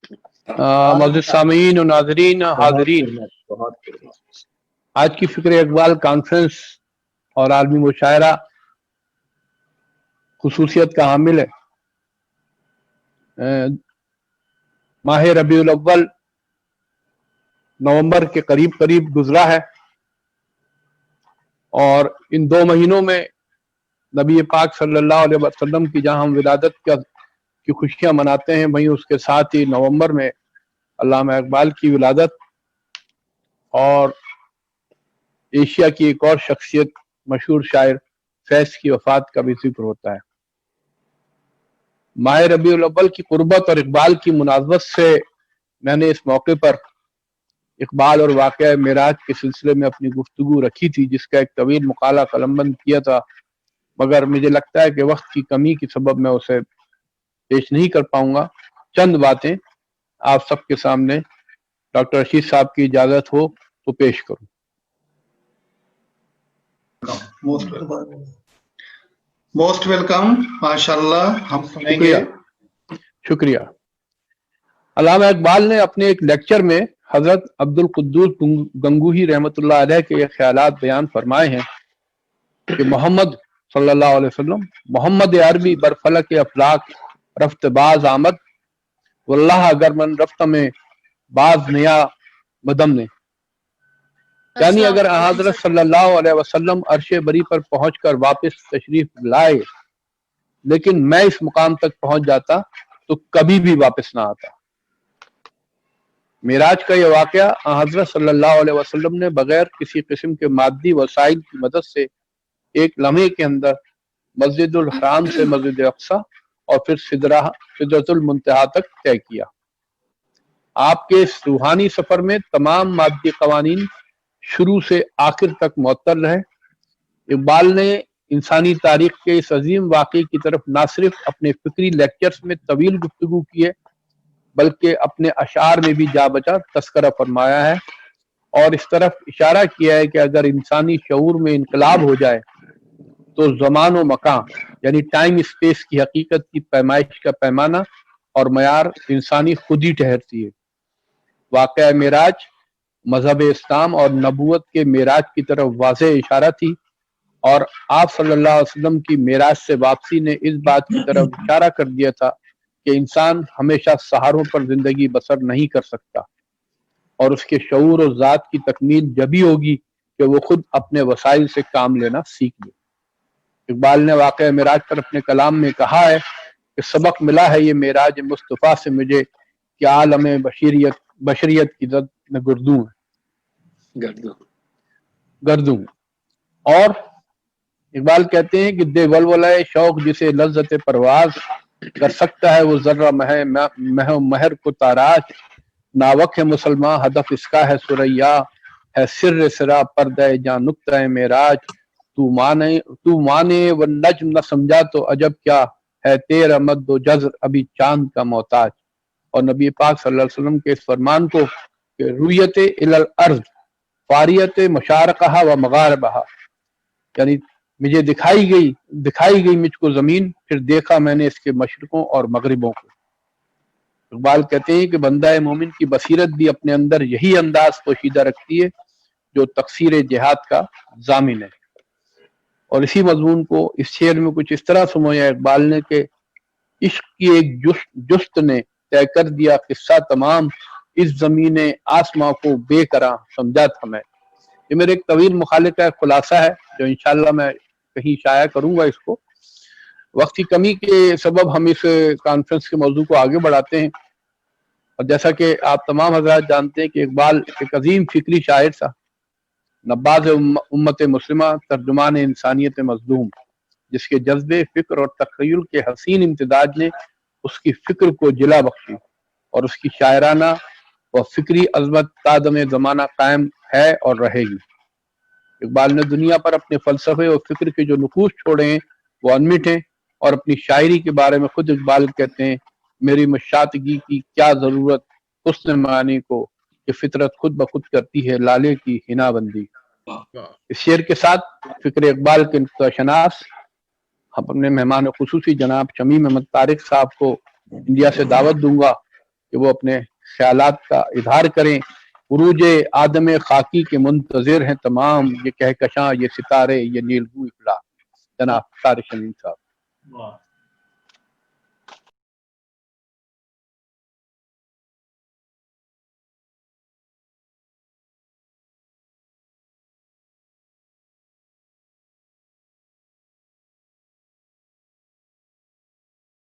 मौजूद सामीन और नाजरीन हाजरीन, आज की फिक्र इकबाल कॉन्फ्रेंस और आलमी मुशायरा खुसूसियत का हामिल है। माह रबीउल अव्वल नवंबर के करीब करीब गुजरा है और इन 2 महीनों में नबी पाक सल्लल्लाहु अलैहि वसल्लम की जहां हम विलादत की खुशियां मनाते हैं, वहीं उसके साथ ही नवंबर में अल्लामा इकबाल की विलादत और एशिया की एक और शख्सियत मशहूर शायर फैज की वफात का भी जिक्र होता है। माह रबीउल अव्वल की कुर्बत और इकबाल की मुनासबत से मैंने इस मौके पर इकबाल और वाक़या मेराज के सिलसिले में अपनी गुफ्तगू रखी थी, जिसका एक तवील मुकाला कलमबंद किया था, मगर मुझे लगता है कि वक्त की कमी के सबब मैं उसे पेश नहीं कर पाऊंगा। चंद बातें आप सबके सामने डॉक्टर रशीद साहब की इजाजत हो तो पेश करूं। मोस्ट वेलकम, माशाल्लाह। हम सुनेंगे। शुक्रिया। अल्लामा इकबाल ने अपने एक लेक्चर में हजरत अब्दुल कुद्दूस गंगूही रहमतुल्लाह अलैह के ख्यालात बयान फरमाए हैं कि मोहम्मद सल्लल्लाहु अलैहि वसल्लम मोहम्मद अरबी बरफलक अफलाक रफ्त बाज आमद वल्लाह अगर मन रफ्त में बाज नया मदम ने, यानी अगर हजरत सल्लल्लाहु अलैहि वसल्लम अर्शे बरी पर पहुंचकर वापस तशरीफ लाए लेकिन मैं इस मुकाम तक पहुंच जाता तो कभी भी वापस ना आता। मेराज का यह वाकया हजरत सल्लल्लाहु अलैहि वसल्लम ने बगैर किसी किस्म के मादी वसाइल की मदद से एक लम्हे के अंदर मस्जिदुल हराम से मस्जिद अक्सा और फिर सिदरतुल मुंतहा तक तय किया। आपके इस रूहानी सफर में तमाम मादी कवानीन शुरू से आखिर तक मुअत्तल रहे। इकबाल ने इंसानी तारीख के इस अजीम वाक़े की तरफ न सिर्फ अपने फिक्री लेक्चर्स में तवील गुफ्तगू की है, बल्कि अपने अशार में भी जा बचा तस्करा फरमाया है और इस तरफ इशारा किया है कि अगर इंसानी शऊर में इनकलाब हो जाए तो ज़मान व मकान यानी टाइम स्पेस की हकीकत की पैमाइश का पैमाना और मयार इंसानी खुद ही ठहरती है। वाक़या मेराज मजहब इस्लाम और नबूवत के मेराज की तरफ वाज़ेह इशारा थी और आप सल्लल्लाहु अलैहि वसल्लम की मेराज से वापसी ने इस बात की तरफ इशारा कर दिया था कि इंसान हमेशा सहारों पर जिंदगी बसर नहीं कर सकता और उसके शऊर और ज़ात की तकमील जभी होगी कि वो खुद अपने वसाइल से काम लेना सीख ले। इकबाल ने वाक़या मेराज पर अपने कलाम में कहा है कि सबक मिला है ये मेराज मुस्तफ़ा से मुझे कि आलम बशरियत की जद में गर्दूं। और इकबाल कहते हैं कि दे वलवलाए शौक जिसे लज्जत परवाज कर सकता है वो जर्रा महर को ताराज, नावक है मुसलमान हदफ इसका है सुरैया, है सिर सिरा पर्दा जान नुक्ता मेराज, तू माने व नज्म न समझा तो अजब क्या है तेरा मद्दो जज़्र अभी चांद का मोहताज। और नबी पाक सल्लल्लाहु अलैहि वसल्लम के इस फरमान को कि रुयत इलल अर्ज़ फारियत मशारक़हा व मगारिबहा, यानी मुझे दिखाई गई मुझको जमीन, फिर देखा मैंने इसके मशरकों और मगरिबों को। इकबाल कहते हैं कि बंदा मोमिन की बसीरत भी अपने अंदर यही अंदाज पोशीदा रखती है जो तकसीर जिहाद का जामिन है। और इसी मजमून को इस शेर में कुछ इस तरह समझाया इकबाल ने कि इश्क की एक जुस्त ने तय कर दिया किस्सा तमाम, इस जमीन आसमां को बेकरां समझा था मैं। ये मेरे एक तवील मुखालिफ का खुलासा है जो इंशाल्लाह मैं कहीं शाया करूंगा इसको। वक्त की कमी के सबब हम इस कॉन्फ्रेंस के मौजू को आगे बढ़ाते हैं और जैसा कि आप तमाम हजरात जानते हैं कि इकबाल एक अजीम फिक्री शायर था, नब्बाज उम्मत मुस्लिमा, तर्जुमान इंसानियत मजलूम, जिसके जज्बे फिक्र और तखय्युल के हसीन इम्तिदाज ने उसकी फिक्र को जिला बख्शी और उसकी शायराना व फिक्री अजमत तादम जमाना कायम है और रहेगी। इकबाल ने दुनिया पर अपने फलसफे और फिक्र के जो नुकूश छोड़े हैं वो अनमिट हैं और अपनी शायरी के बारे में खुद इकबाल कहते हैं, मेरी मशातगी की क्या जरूरत हुस्न मानी को कि फितरत खुद ब खुद करती है लाले की हिनाबंदी। इस शेर के साथ फिक्र इकबाल के नुक्ता-ए-शनास हम अपने मेहमान खुसूसी जनाब शमीम अहमद तारिक साहब को इंडिया से दावत दूंगा کہ وہ اپنے خیالات کا اظہار کریں. عروج آدم خاکی کے منتظر ہیں تمام، یہ کہکشاں، یہ ستارے، یہ نیلگوں افلاک. جناب طارق شمیم صاحب.